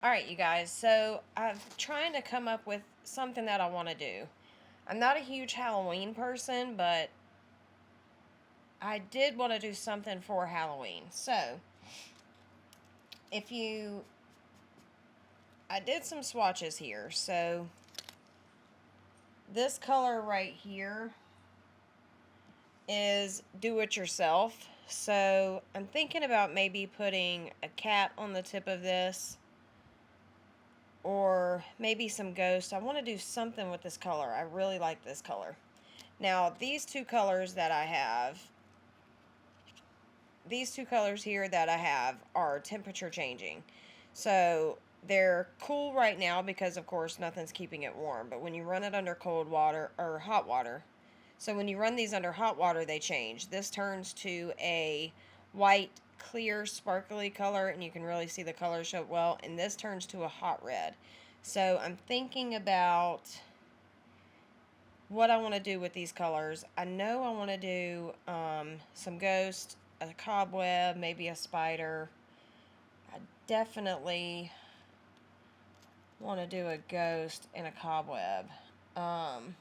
All right, you guys. So I'm trying to come up with something that I want to do. I'm not a huge Halloween person, but I did want to do something for Halloween. So if you, I did some swatches here. So this color right here is do it yourself. So I'm thinking about maybe putting a cat on the tip of this or maybe some ghost. I want to do something with this color. I really like this color. Now, these two colors here that I have are temperature changing. So they're cool right now because, of course, nothing's keeping it warm. But when you run it under cold water or hot water, so when you run these under hot water, they change. This turns to a white, clear, sparkly color, and you can really see the color show well. And this turns to a hot red. So I'm thinking about what I want to do with these colors. I know I want to do some ghost, a cobweb, maybe a spider. I definitely want to do a ghost and a cobweb. Um,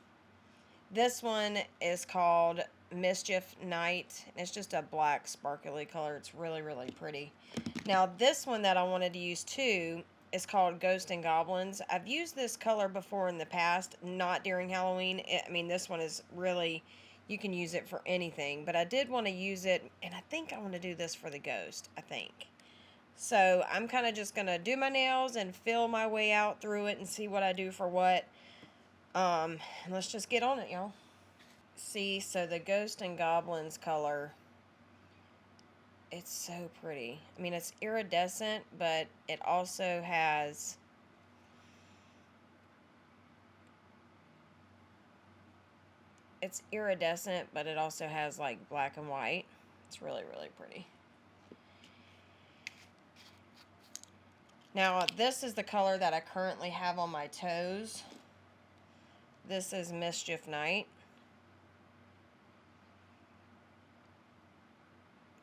this one is called Mischief Night. It's just a black sparkly color. It's really, really pretty. Now this one that I wanted to use too is called Ghost and Goblins. I've used this color before in the past, not during Halloween. I mean, this one is really, you can use it for anything, but I did want to use it, and I think I want to do this for the ghost, I think. So I'm kind of just going to do my nails and feel my way out through it and see what I do for what. And let's just get on it, y'all. See, so the Ghost and Goblins color, it's so pretty. I mean, it's iridescent, but it also has, it's iridescent, but it also has like black and white. It's really, really pretty. Now, this is the color that I currently have on my toes. This is Mischief Night.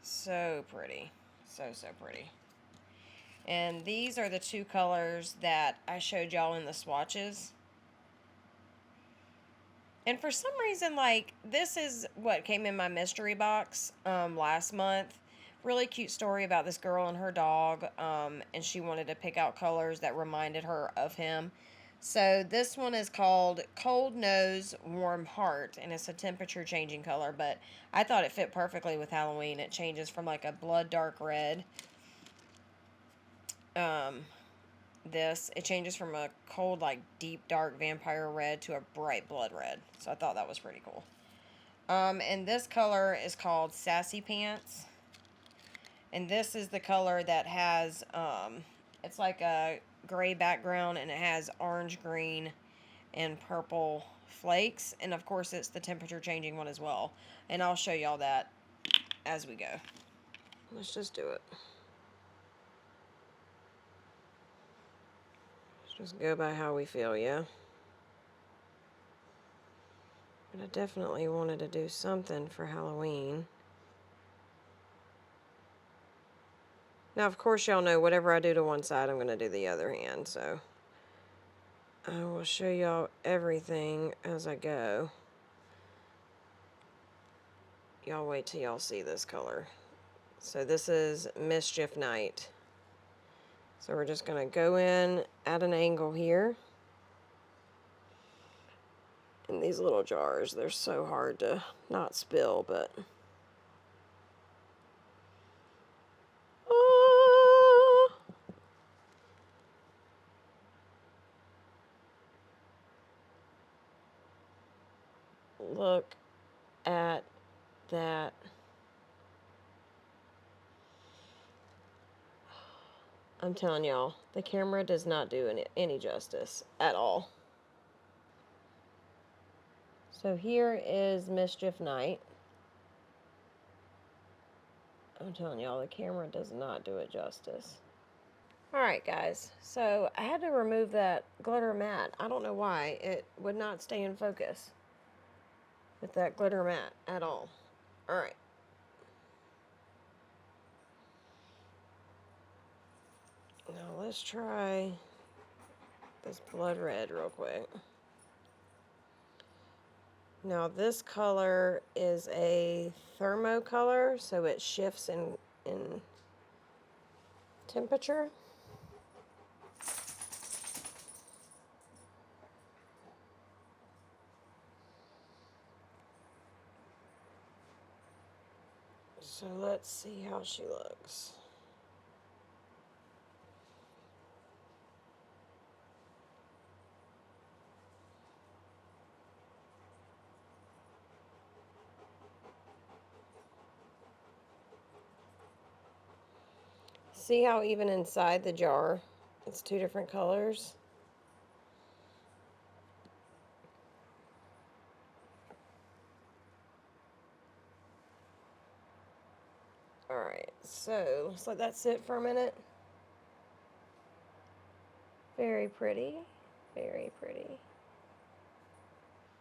So pretty. So, so pretty. And these are the two colors that I showed y'all in the swatches. And for some reason, like, this is what came in my mystery box last month. Really cute story about this girl and her dog, and she wanted to pick out colors that reminded her of him. So this one is called Cold Nose Warm Heart, and it's a temperature changing color, but I thought it fit perfectly with Halloween. It changes from like a blood dark red. Um, it changes from a cold, like deep dark vampire red to a bright blood red. So I thought that was pretty cool. And this color is called Sassy Pants. And this is the color that has, it's like a gray background and it has orange, green, and purple flakes. And of course, it's the temperature changing one as well. And I'll show y'all that as we go. Let's just do it. Let's just go by how we feel, yeah? But I definitely wanted to do something for Halloween. Now, of course, y'all know whatever I do to one side, I'm going to do the other hand, so I will show y'all everything as I go. Y'all wait till y'all see this color. So this is Mischief Night. So we're just going to go in at an angle here. In these little jars, they're so hard to not spill, but... Look at that. I'm telling y'all, the camera does not do any justice at all. So here is Mischief Night. I'm telling y'all, the camera does not do it justice. Alright guys, so I had to remove that glitter mat. I don't know why. It would not stay in focus with that glitter mat at all. Alright. Now let's try this blood red real quick. Now this color is a thermo color, so it shifts in temperature. So let's see how she looks. See how even inside the jar, it's two different colors? Alright, so let's let that sit for a minute. Very pretty. Very pretty.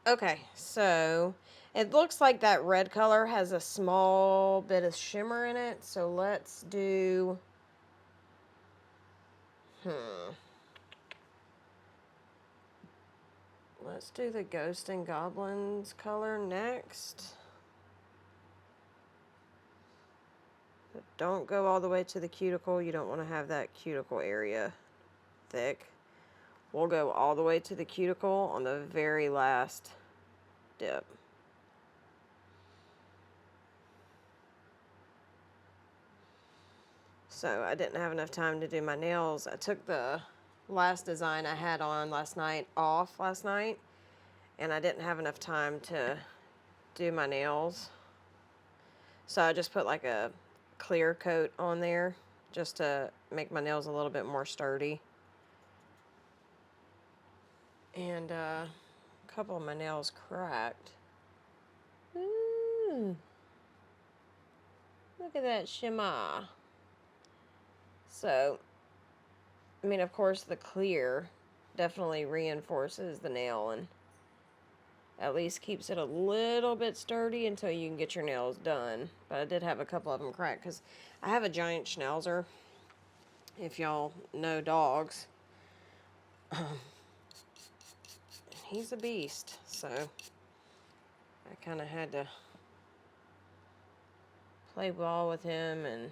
Okay, so it looks like that red color has a small bit of shimmer in it. So let's do... Let's do the Ghost and Goblins color next. But don't go all the way to the cuticle. You don't want to have that cuticle area thick. We'll go all the way to the cuticle on the very last dip. So I didn't have enough time to do my nails. I took the last design I had on last night off last night, and I didn't have enough time to do my nails. So I just put like a clear coat on there just to make my nails a little bit more sturdy. And a couple of my nails cracked. Ooh. Look at that shimmer. So, I mean, of course, the clear definitely reinforces the nail and at least keeps it a little bit sturdy until you can get your nails done. But I did have a couple of them crack because I have a giant schnauzer. If y'all know dogs, he's a beast. So I kind of had to play ball with him and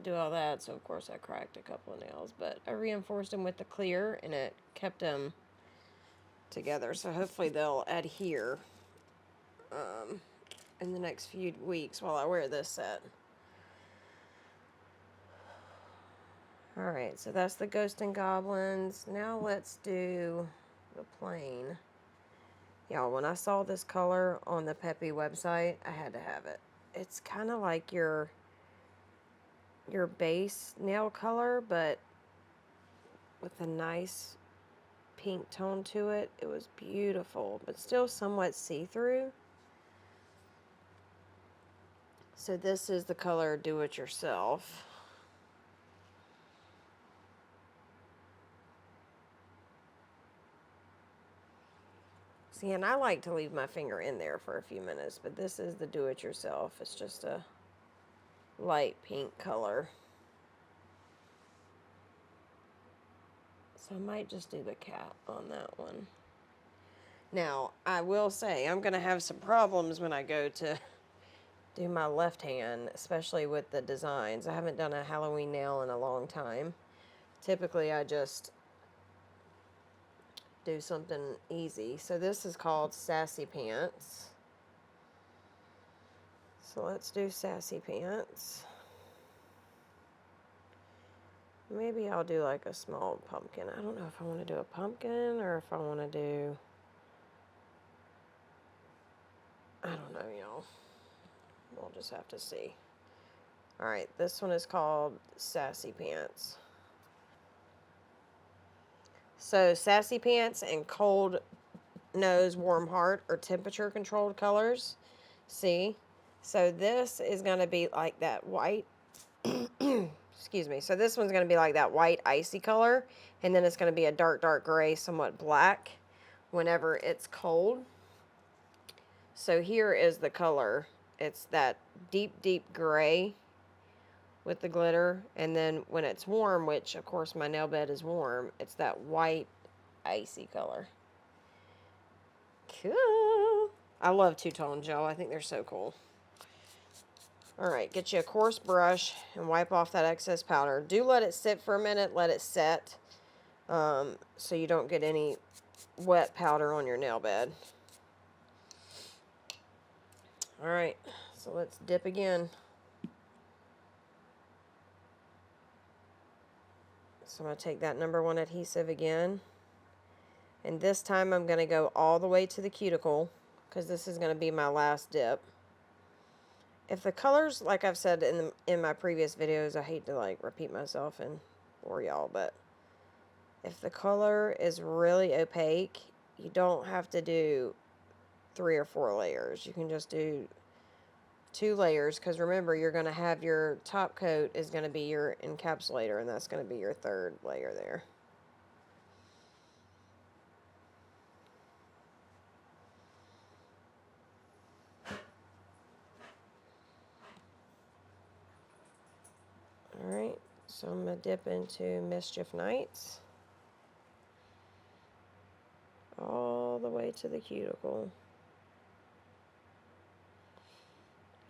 do all that. So of course I cracked a couple of nails, but I reinforced them with the clear and it kept them together. So hopefully they'll adhere in the next few weeks while I wear this set. Alright, so that's the Ghost and Goblins. Now let's do the plain. Y'all, when I saw this color on the Peppy website, I had to have it. It's kind of like your base nail color, but with a nice pink tone to it. It was beautiful, but still somewhat see-through. So this is the color Do It Yourself. See, and I like to leave my finger in there for a few minutes, but this is the Do It Yourself. It's just a light pink color. So I might just do the cat on that one. Now, I will say, I'm going to have some problems when I go to do my left hand, especially with the designs. I haven't done a Halloween nail in a long time. Typically, I just do something easy. So this is called Sassy Pants. So let's do Sassy Pants. Maybe I'll do like a small pumpkin. I don't know if I want to do a pumpkin or if I want to do... I don't know, y'all. We'll just have to see. Alright, this one is called Sassy Pants. So Sassy Pants and Cold Nose Warm Heart are temperature controlled colors. See? So this is going to be like that white... Excuse me. So this one's going to be like that white icy color. And then it's going to be a dark, dark gray, somewhat black whenever it's cold. So here is the color. It's that deep, deep gray with the glitter. And then when it's warm, which of course my nail bed is warm, it's that white icy color. Cool. I love two-tone gel. I think they're so cool. Alright, get you a coarse brush and wipe off that excess powder. Do let it sit for a minute. Let it set so you don't get any wet powder on your nail bed. Alright, so let's dip again. So I'm going to take that number 1 adhesive again. And this time I'm going to go all the way to the cuticle because this is going to be my last dip. If the colors, like I've said in my previous videos, I hate to like repeat myself and bore y'all, but if the color is really opaque, you don't have to do 3 or 4 layers. You can just do 2 layers because remember, you're going to have your top coat is going to be your encapsulator, and that's going to be your 3rd layer there. Alright, so I'm going to dip into Mischief Nights. All the way to the cuticle.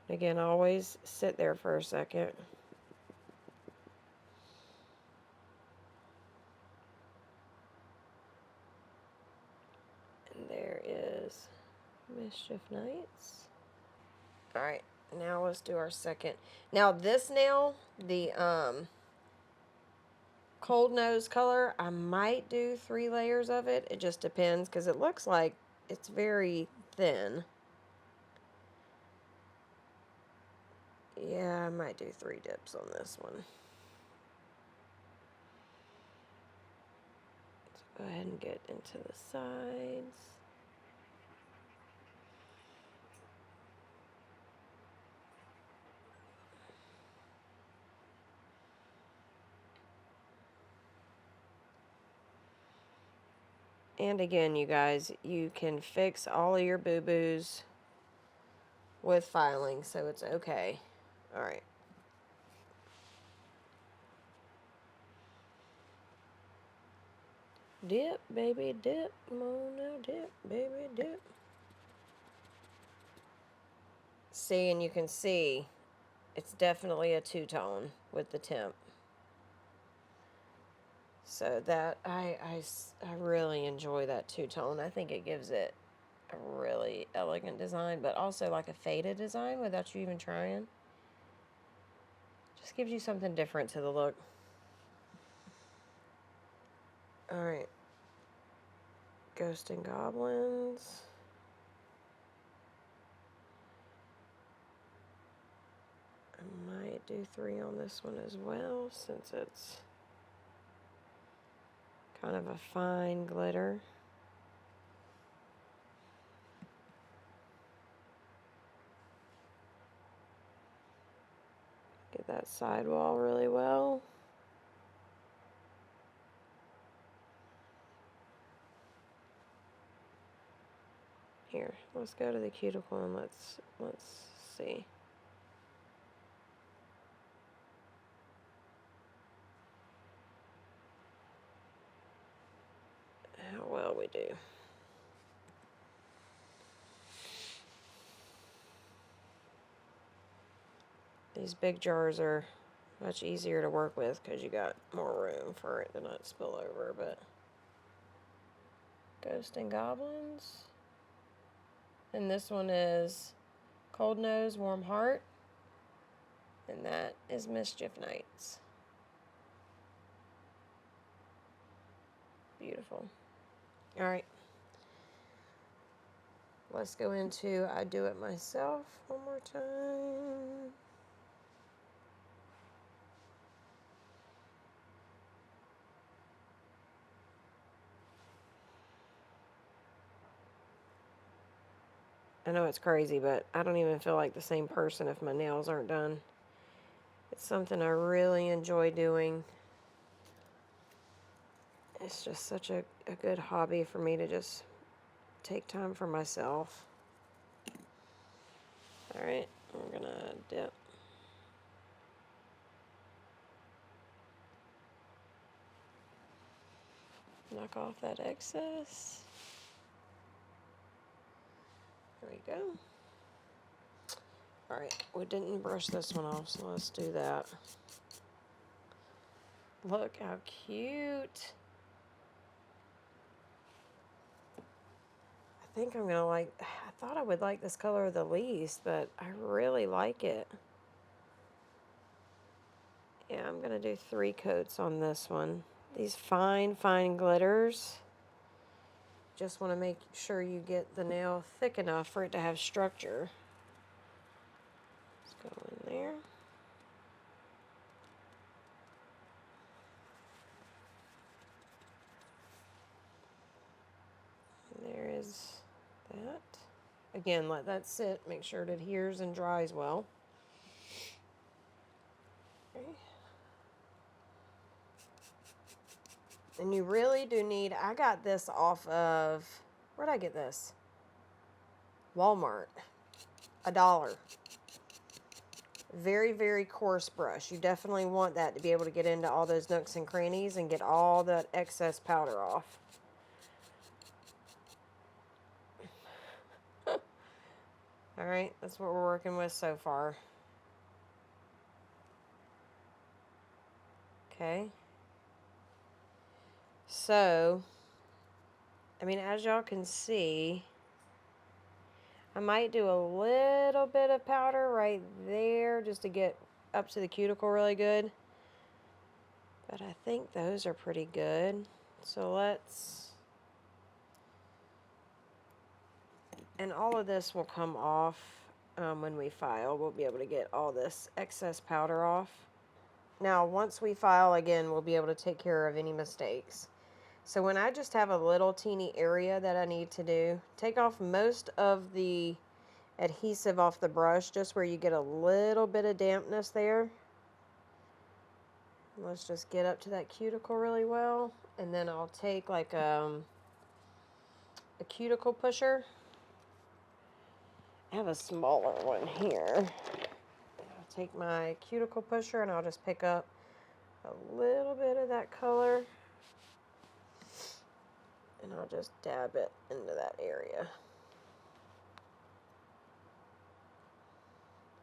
Again, always sit there for a second. And there is Mischief Nights. Alright, now let's do our second. Now this nail, the cold nose color, I might do 3 layers of it. It just depends because it looks like it's very thin. Yeah, I might do 3 dips on this one. Let's go ahead and get into the sides. And again, you guys, you can fix all of your boo-boos with filing, so it's okay. Alright. Dip, baby, dip. Come on now, dip, baby, dip. See, and you can see it's definitely a two-tone with the temp. So that, I really enjoy that two-tone. I think it gives it a really elegant design, but also like a faded design without you even trying. Just gives you something different to the look. Alright. Ghosts and Goblins. I might do 3 on this one as well, since it's kind of a fine glitter. Get that sidewall really well. Here, let's go to the cuticle and let's see. How well we do. These big jars are much easier to work with because you got more room for it to not spill over, but Ghosts and Goblins. And this one is Cold Nose, Warm Heart. And that is Mischief Nights. Beautiful. Alright. Let's go into I Do It Myself one more time. I know it's crazy, but I don't even feel like the same person if my nails aren't done. It's something I really enjoy doing. It's just such a good hobby for me to just take time for myself. Alright, we're gonna dip. knock off that excess. There we go. All right, we didn't brush this one off, so let's do that. Look how cute. I think I'm gonna like, I thought I would like this color the least, but I really like it. Yeah, I'm gonna do 3 coats on this one. These fine, fine glitters. Just want to make sure you get the nail thick enough for it to have structure. Let's go in there. And there is that. Again, let that sit. Make sure it adheres and dries well. Okay. And you really do need, I got this off of, where'd I get this? Walmart. $1. Very, very coarse brush. You definitely want that to be able to get into all those nooks and crannies and get all that excess powder off. All right, that's what we're working with so far. Okay. So, I mean, as y'all can see, I might do a little bit of powder right there just to get up to the cuticle really good. But I think those are pretty good. So let's, and all of this will come off when we file. We'll be able to get all this excess powder off. Now, once we file again, we'll be able to take care of any mistakes. So when I just have a little teeny area that I need to do, take off most of the adhesive off the brush, just where you get a little bit of dampness there. Let's just get up to that cuticle really well. And then I'll take like a cuticle pusher. I have a smaller one here. I'll take my cuticle pusher and I'll just pick up a little bit of that color. And I'll just dab it into that area.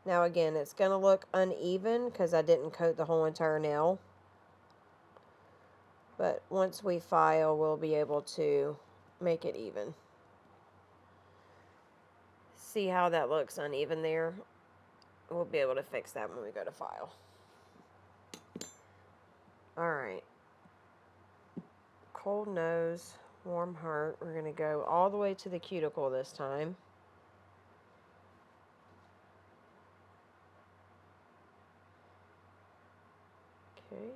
Now again, it's going to look uneven because I didn't coat the whole entire nail. But once we file, we'll be able to make it even. See how that looks uneven there? We'll be able to fix that when we go to file. Alright. Cold nose, warm heart. We're going to go all the way to the cuticle this time. Okay.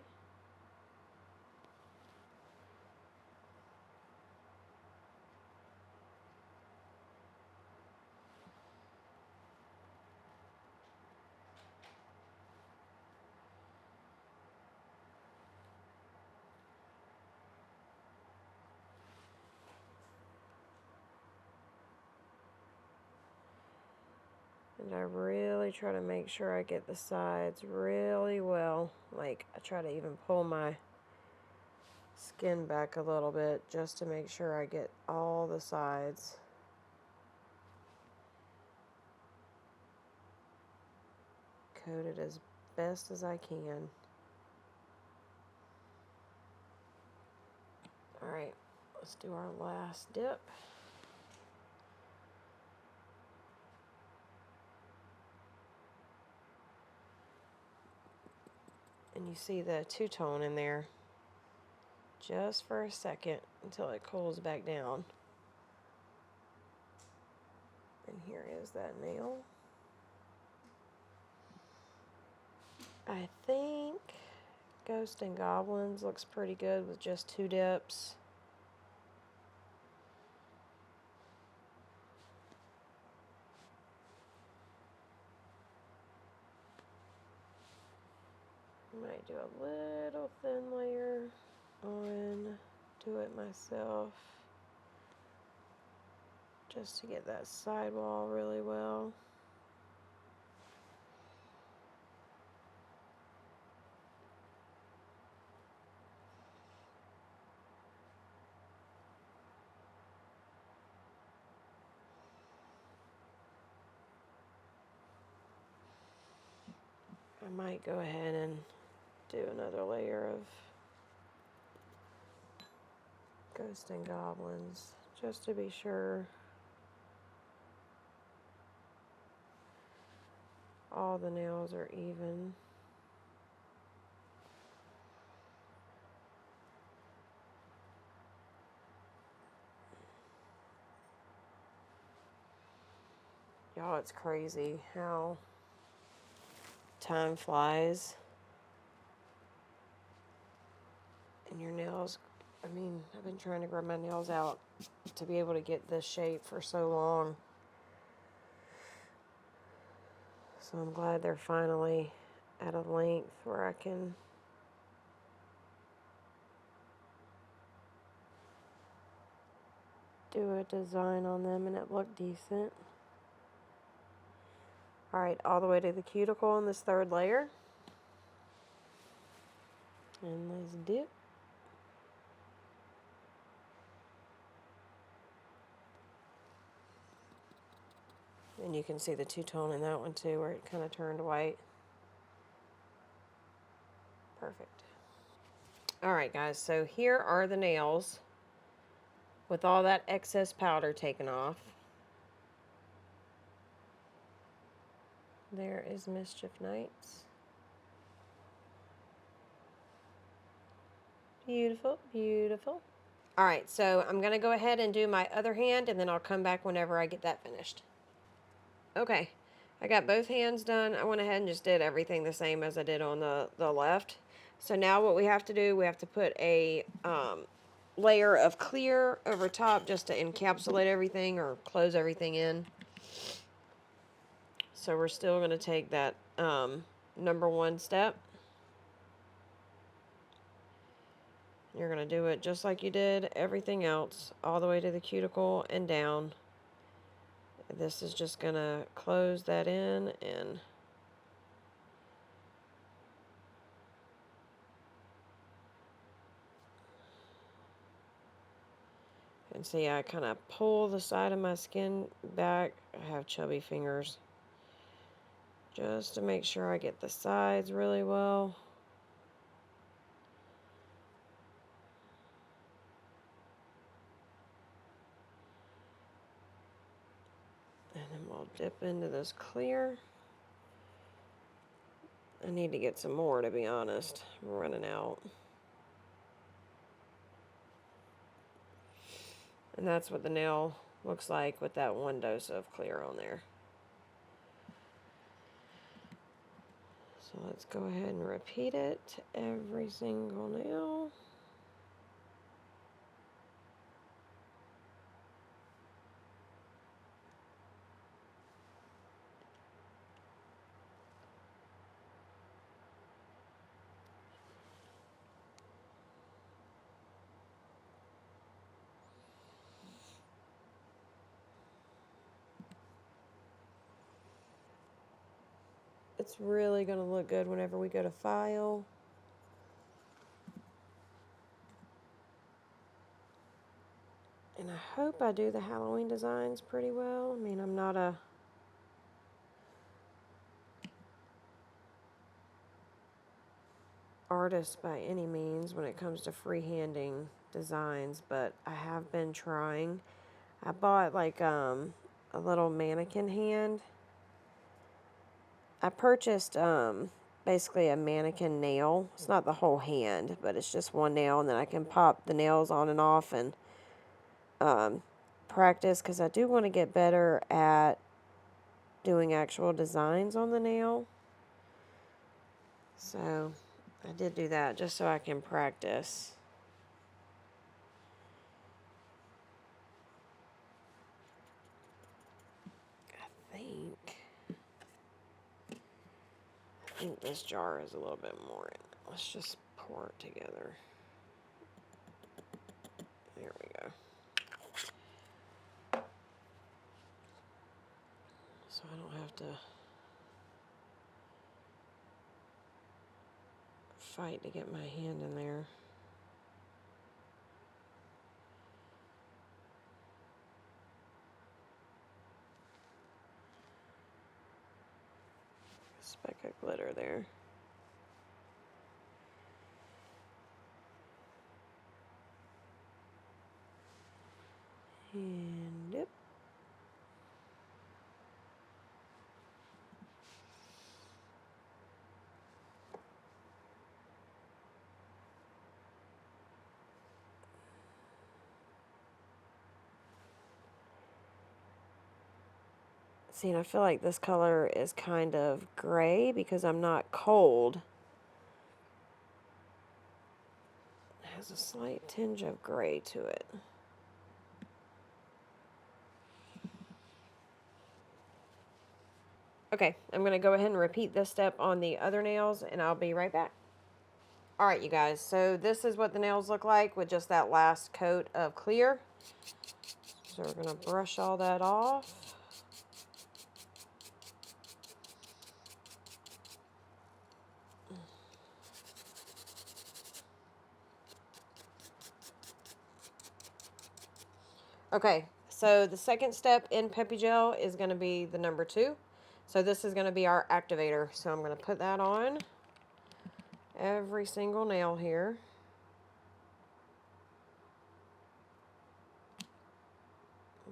And I really try to make sure I get the sides really well. Like, I try to even pull my skin back a little bit just to make sure I get all the sides. Coated as best as I can. Alright, let's do our last dip. And you see the two-tone in there just for a second until it cools back down. And here is that nail. I think Ghost and Goblins looks pretty good with just 2 dips. Might do a little thin layer on, do it myself, just to get that sidewall really well. I might go ahead and do another layer of Ghosts and Goblins, just to be sure all the nails are even. Y'all, it's crazy how time flies and your nails. I mean, I've been trying to grow my nails out to be able to get this shape for so long. So I'm glad they're finally at a length where I can do a design on them and it looked decent. Alright, all the way to the cuticle on this third layer. And let's dip. And you can see the two-tone in that one too, where it kind of turned white. Perfect. Alright guys, so here are the nails with all that excess powder taken off. There is Mischief Nights. Beautiful, beautiful. Alright, so I'm going to go ahead and do my other hand, and then I'll come back whenever I get that finished. Okay, I got both hands done. I went ahead and just did everything the same as I did on the left. So now what we have to do, we have to put a layer of clear over top just to encapsulate everything or close everything in. So we're still going to take that number one step. You're going to do it just like you did everything else, all the way to the cuticle and down. This is just going to close that in and see, I kind of pull the side of my skin back. I have chubby fingers. Just to make sure I get the sides really well. And then we'll dip into this clear. I need to get some more, to be honest. I'm running out. And that's what the nail looks like with that one dose of clear on there. So let's go ahead and repeat it to every single nail. It's really going to look good whenever we go to file. And I hope I do the Halloween designs pretty well. I mean, I'm not a artist by any means when it comes to freehanding designs, but I have been trying. I bought like a little mannequin hand. I purchased basically a mannequin nail. It's not the whole hand, but it's just one nail, and then I can pop the nails on and off and practice, because I do want to get better at doing actual designs on the nail. So I did do that just so I can practice. I think this jar is a little bit more in it. Let's just pour it together. There we go. So I don't have to fight to get my hand in there. speck of glitter there. And yep. See, and I feel like this color is kind of gray because I'm not cold. It has a slight tinge of gray to it. Okay, I'm going to go ahead and repeat this step on the other nails, and I'll be right back. All right, you guys, so this is what the nails look like with just that last coat of clear. So we're going to brush all that off. Okay, so the second step in Peppy Gel is going to be the number 2. So this is going to be our activator. So I'm going to put that on every single nail here.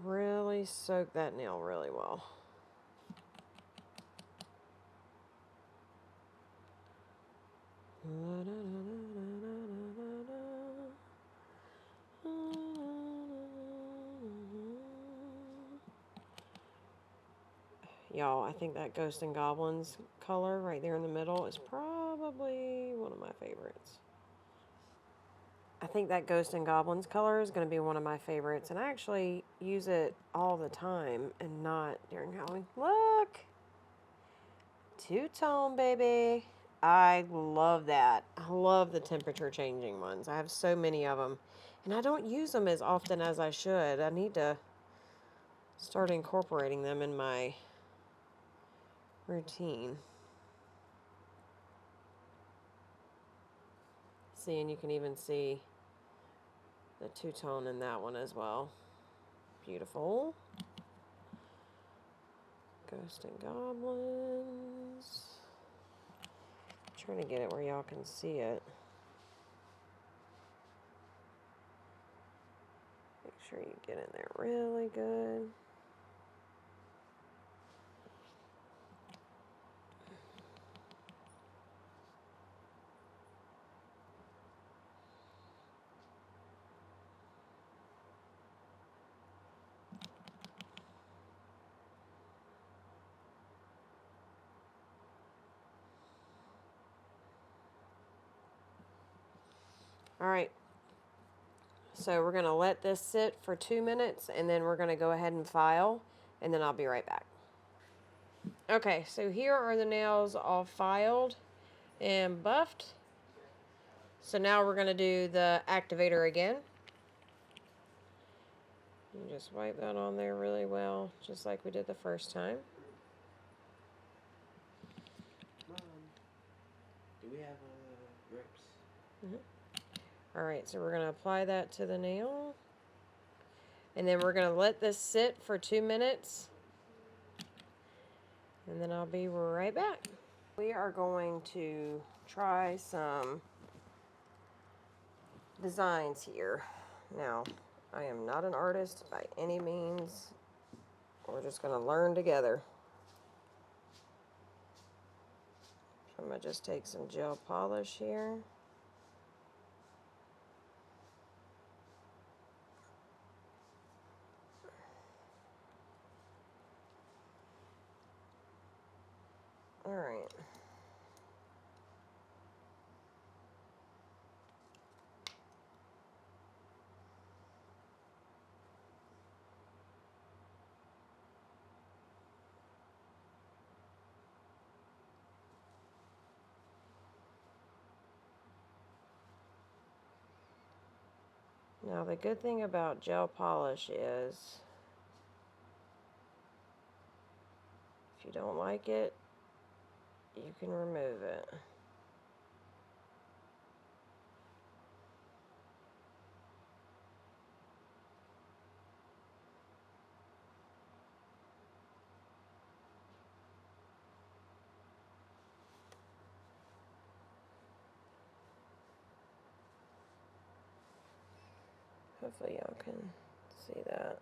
Really soak that nail really well. Y'all, I think that Ghost and Goblins color right there in the middle is probably one of my favorites. I think that Ghost and Goblins color is going to be one of my favorites, and I actually use it all the time and not during Halloween. Look! Two-tone, baby. I love that. I love the temperature changing ones. I have so many of them, and I don't use them as often as I should. I need to start incorporating them in my routine. See, and you can even see the two-tone in that one as well. Beautiful. Ghost and Goblins. I'm trying to get it where y'all can see it. Make sure you get in there really good. All right, so we're going to let this sit for 2 minutes, and then we're going to go ahead and file, and then I'll be right back. Okay, so here are the nails all filed and buffed. So now we're going to do the activator again. You just wipe that on there really well, just like we did the first time. Mom, do we have grips? All right, so we're going to apply that to the nail. And then we're going to let this sit for 2 minutes. And then I'll be right back. We are going to try some designs here. Now, I am not an artist by any means. We're just going to learn together. So I'm going to just take some gel polish here. All right. Now, the good thing about gel polish is if you don't like it, you can remove it. Hopefully y'all can see that.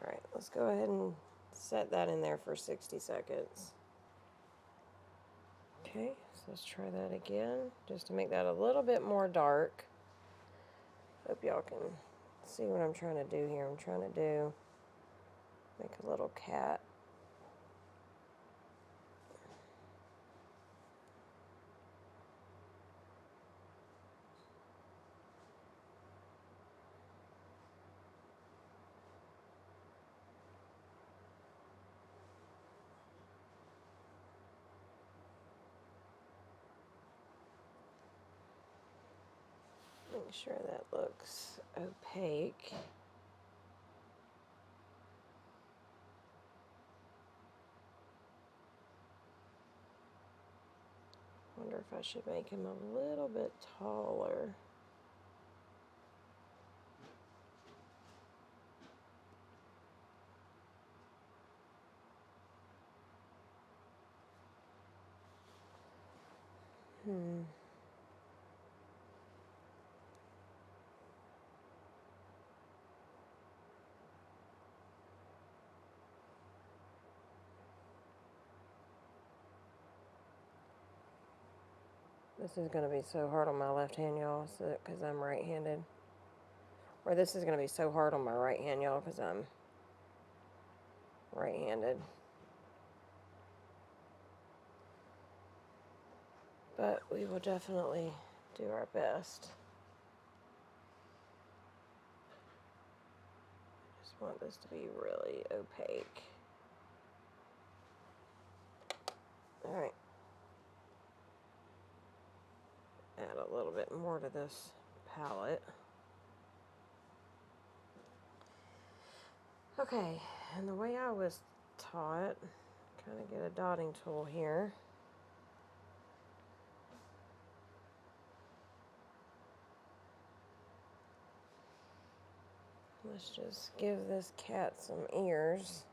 All right, let's go ahead and set that in there for 60 seconds. Okay, so let's try that again, just to make that a little bit more dark. Hope y'all can see what I'm trying to do here. I'm trying to make a little cat. Make sure that looks opaque. Wonder if I should make him a little bit taller. This is going to be so hard on my left hand, y'all, because I'm right-handed. Or this is going to be so hard on my right hand, y'all, because I'm right-handed. But we will definitely do our best. I just want this to be really opaque. Alright. Add a little bit more to this palette. Okay, and the way I was taught, kind of get a dotting tool here. Let's just give this cat some ears.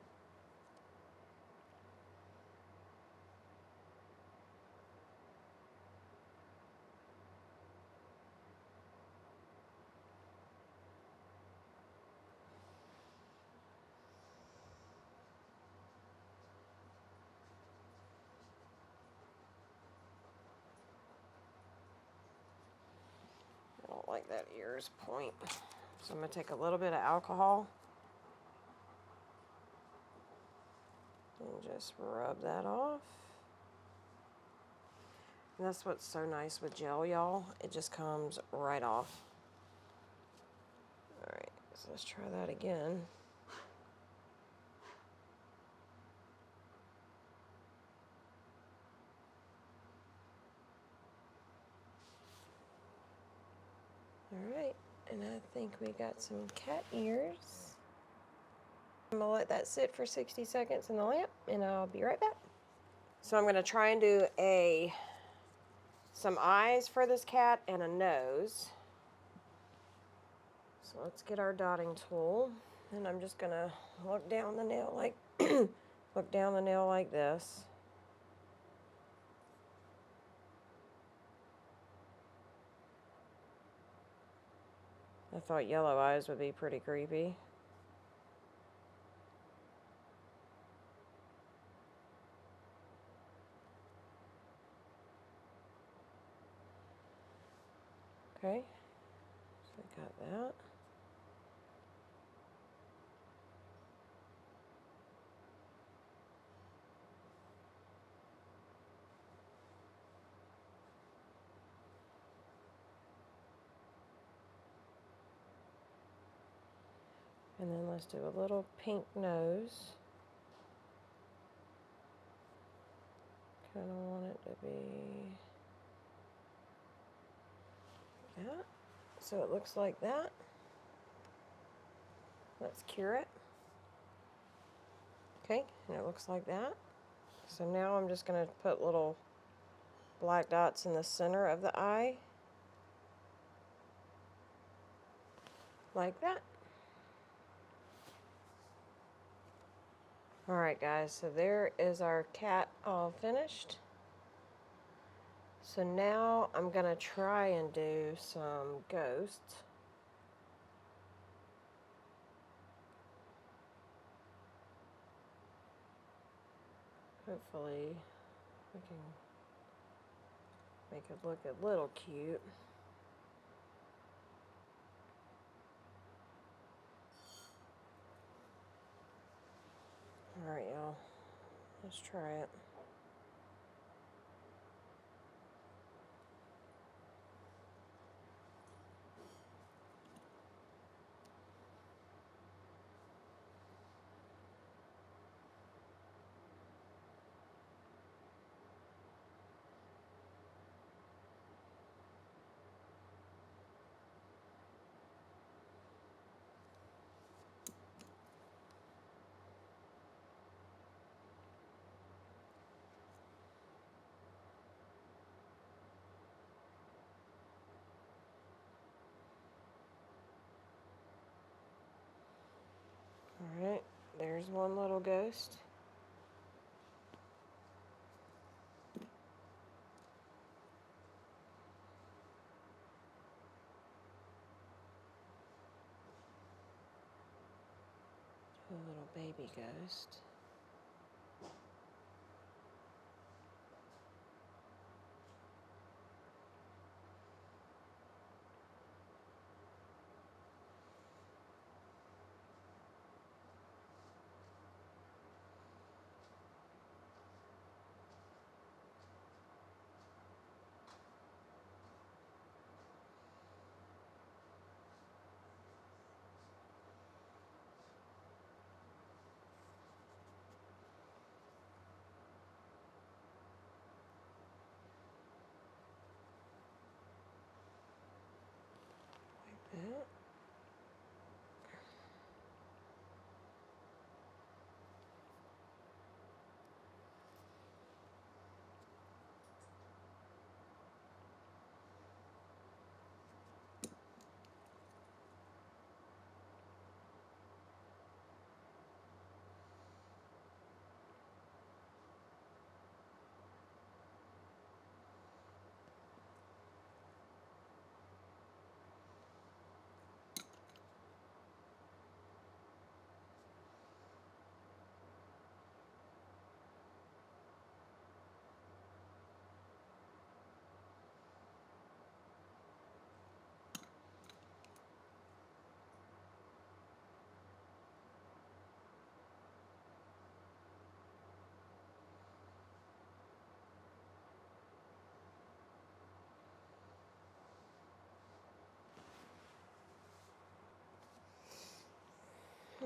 I don't like that ears point. So I'm going to take a little bit of alcohol and just rub that off. And that's what's so nice with gel, y'all. It just comes right off. Alright, so let's try that again. Alright, and I think we got some cat ears. I'm going to let that sit for 60 seconds in the lamp, and I'll be right back. So I'm going to try and do some eyes for this cat and a nose. So let's get our dotting tool, and I'm just going to look down the nail like look down the nail like this. I thought yellow eyes would be pretty creepy. Okay, so I got that. And then let's do a little pink nose. Kind of want it to be that. So it looks like that. Let's cure it. Okay, and it looks like that. So now I'm just going to put little black dots in the center of the eye. Like that. Alright guys, so there is our cat all finished. So now I'm going to try and do some ghosts. Hopefully we can make it look a little cute. Alright y'all, let's try it. Alright, there's one little ghost. A little baby ghost. Like that.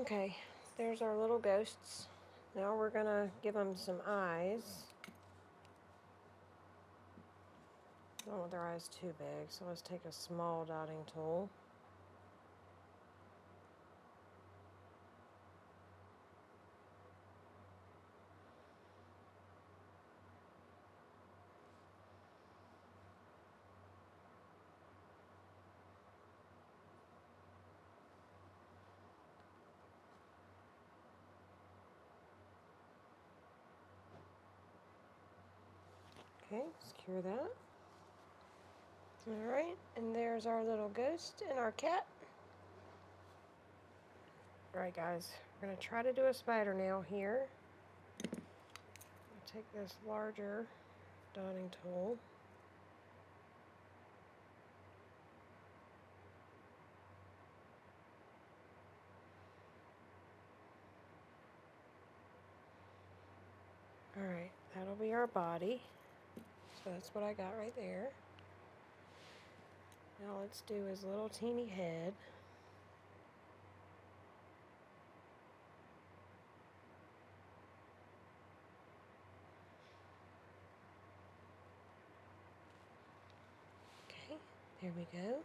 Okay, there's our little ghosts. Now we're gonna give them some eyes. Don't want their eyes too big, so let's take a small dotting tool. Okay, secure that. Alright, and there's our little ghost and our cat. Alright guys, we're going to try to do a spider nail here. I'll take this larger dotting tool. Alright, that'll be our body. So that's what I got right there. Now let's do his little teeny head. Okay, Here we go.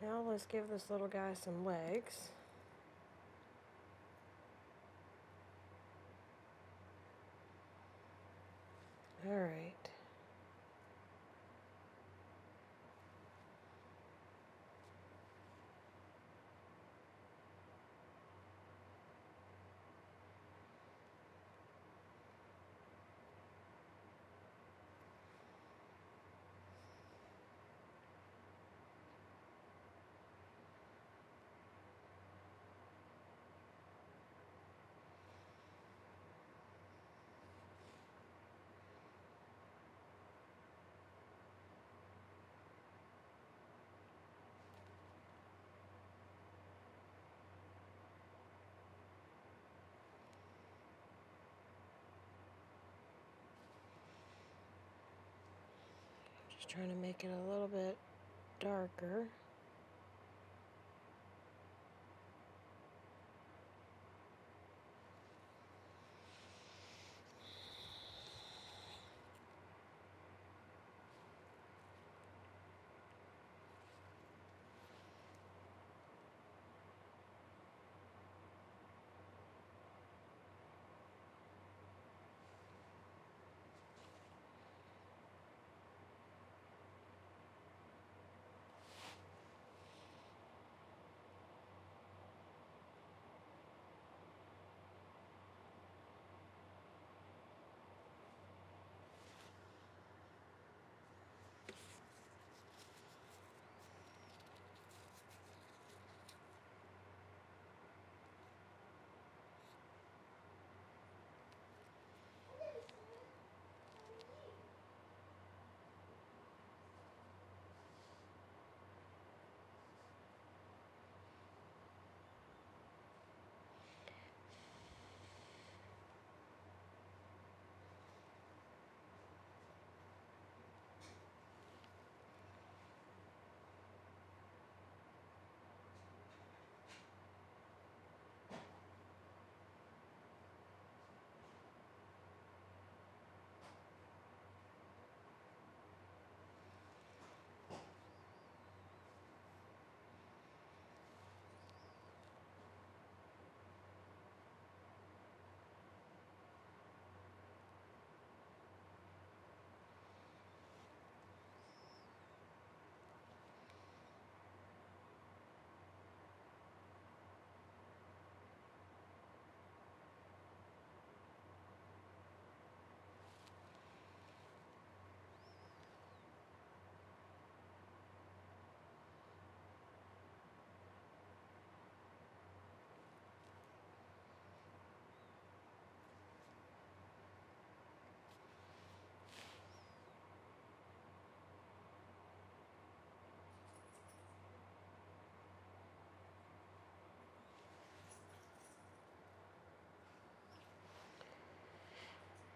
Now let's give this little guy some legs. All right. Just trying to make it a little bit darker.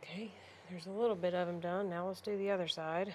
Okay, there's a little bit of them done. Now let's do the other side.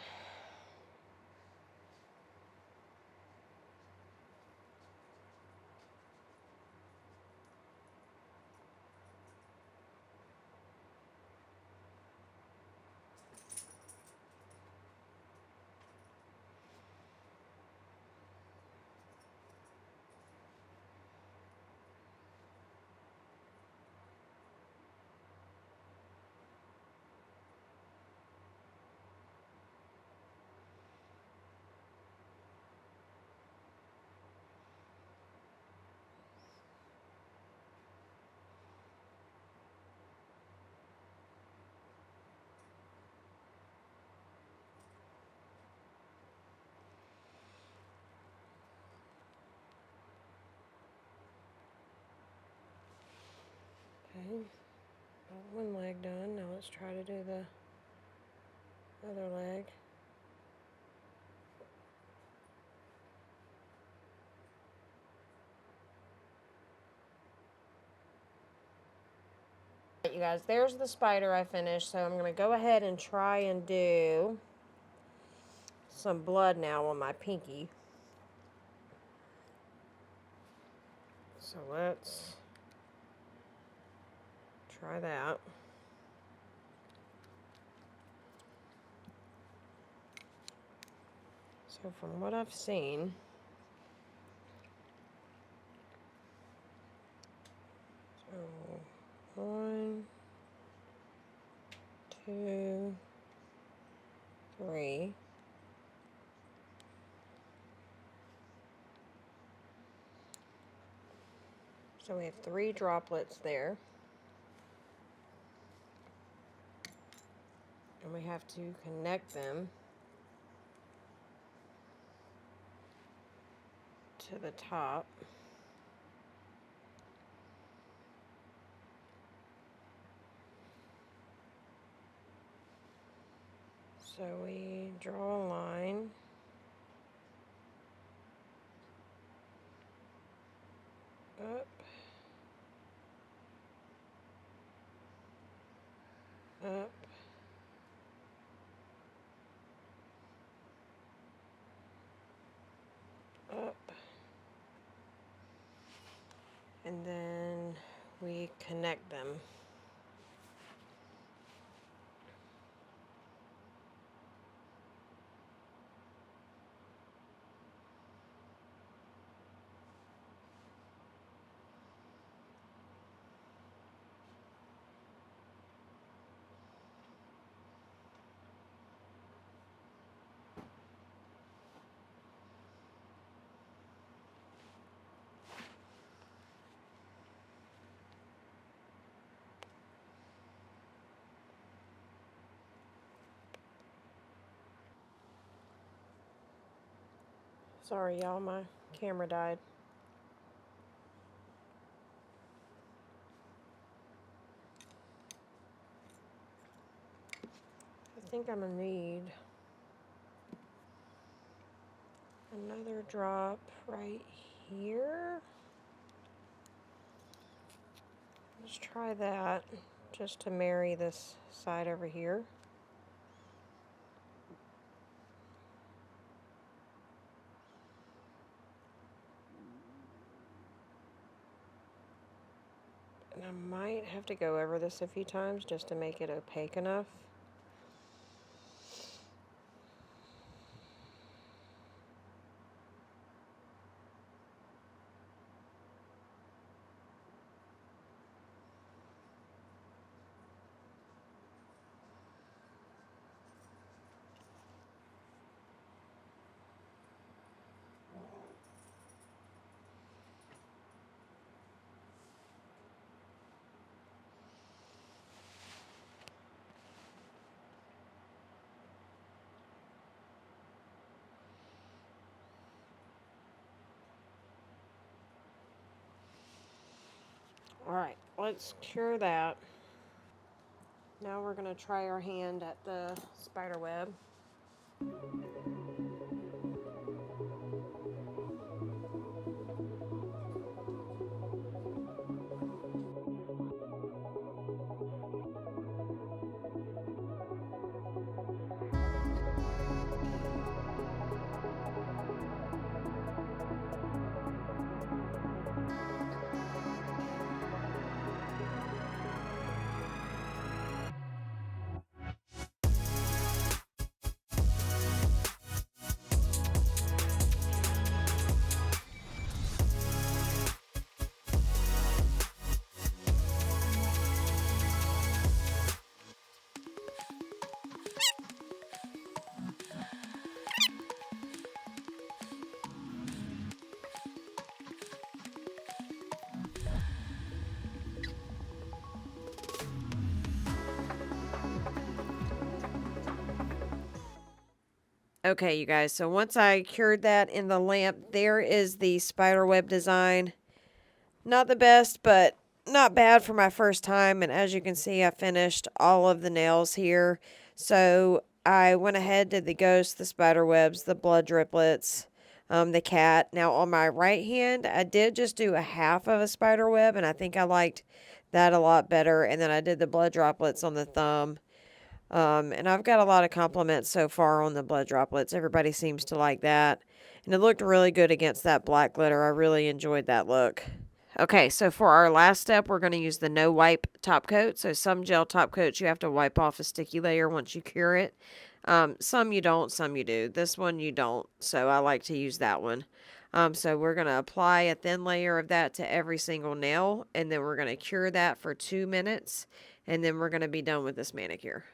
Okay, got one leg done. Now let's try to do the other leg. You guys, there's the spider I finished, so I'm going to go ahead and try and do some blood now on my pinky. So let's try that. So So from what I've seen, so 1, 2, 3. So we have 3 droplets there. And we have to connect them to the top. So we draw a line. Up. Up. Up. And then we connect them. Sorry, y'all, my camera died. I think I'm gonna need another drop right here. Let's try that just to marry this side over here. And I might have to go over this a few times just to make it opaque enough. Alright, let's cure that. Now we're going to try our hand at the spider web. Okay, you guys, so once I cured that in the lamp, there is the spider web design. Not the best, but not bad for my first time. And as you can see, I finished all of the nails here. So I went ahead, did the ghost, the spider webs, the blood driplets, the cat. Now on my right hand, I did just do a half of a spider web, and I think I liked that a lot better. And then I did the blood droplets on the thumb. And I've got a lot of compliments so far on the blood droplets. Everybody seems to like that. And it looked really good against that black glitter. I really enjoyed that look. Okay, so for our last step, we're going to use the no wipe top coat. So some gel top coats, you have to wipe off a sticky layer once you cure it. Some you don't, some you do. This one you don't, so I like to use that one. So we're going to apply a thin layer of that to every single nail, and then we're going to cure that for 2 minutes, and then we're going to be done with this manicure.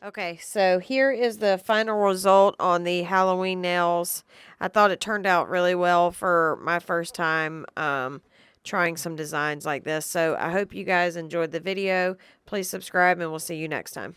Okay, so here is the final result on the Halloween nails. I thought it turned out really well for my first time trying some designs like this. So I hope you guys enjoyed the video. Please subscribe, and we'll see you next time.